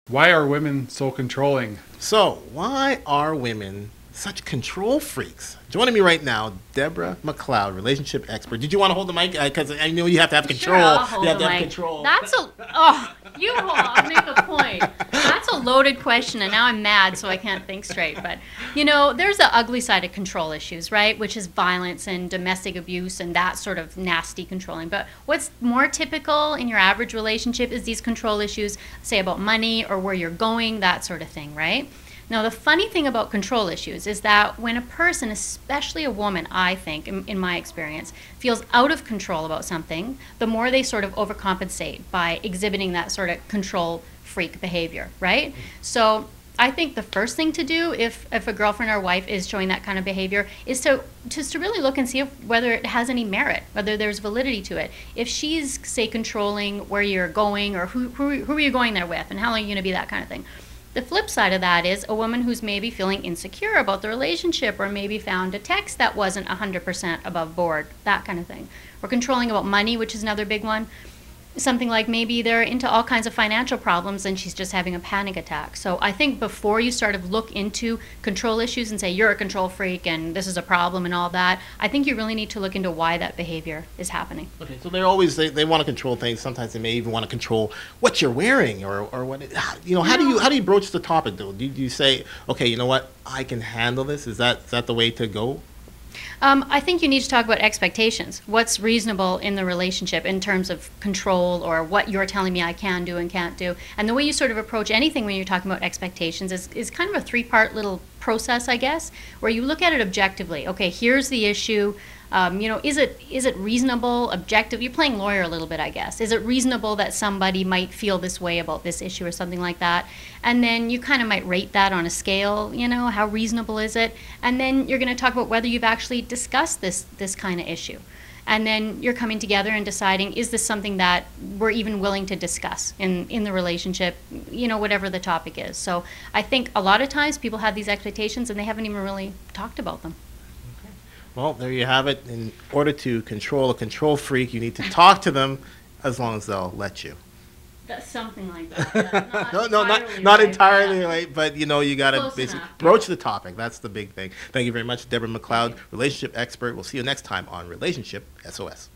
Why are women so controlling? So, why are women such control freaks? Joining me right now, Debra MacLeod, relationship expert. Did you want to hold the mic? Because I know you have to have control. Sure, I'll hold you have the to have mic. control. That's a I'll make a point. That's a loaded question, and now I'm mad, so I can't think straight. But there's the ugly side of control issues, right? Which is violence and domestic abuse and that sort of nasty controlling. But what's more typical in your average relationship is these control issues, say about money or where you're going, that sort of thing, right? Now, the funny thing about control issues is that when a person, especially a woman, I think, in my experience, feels out of control about something, the more they sort of overcompensate by exhibiting that sort of control freak behavior, right? So I think the first thing to do if a girlfriend or wife is showing that kind of behavior is to really look and see whether it has any merit, whether there's validity to it. If she's, say, controlling where you're going or who are you going there with and how long are you going to be, that kind of thing. The flip side of that is a woman who's maybe feeling insecure about the relationship or maybe found a text that wasn't 100% above board, that kind of thing. Or controlling about money, which is another big one. Something like maybe they're into all kinds of financial problems and she's just having a panic attack. So I think before you sort of look into control issues and say you're a control freak and this is a problem and all that, I think you really need to look into why that behavior is happening. Okay, so they're always they want to control things. Sometimes they may even want to control what you're wearing or what how do you broach the topic though? Do you say, okay, you know what, I can handle this? Is that the way to go? I think you need to talk about expectations. What's reasonable in the relationship in terms of control or what you're telling me I can do and can't do. And the way you sort of approach anything when you're talking about expectations is kind of a three-part little process, I guess, where you look at it objectively. Okay, here's the issue. Is it reasonable, objective? You're playing lawyer a little bit, I guess. Is it reasonable that somebody might feel this way about this issue or something like that? And then you kind of might rate that on a scale, how reasonable is it? And then you're going to talk about whether you've actually discussed this kind of issue. And then you're coming together and deciding, is this something that we're even willing to discuss in the relationship, whatever the topic is. So I think a lot of times people have these expectations and they haven't even really talked about them. Well, there you have it. In order to control a control freak, you need to talk to them as long as they'll let you. That's something like that. Yeah, not entirely right, but you got to basically enough. broach the topic. That's the big thing. Thank you very much, Debra MacLeod, relationship expert. We'll see you next time on Relationship SOS.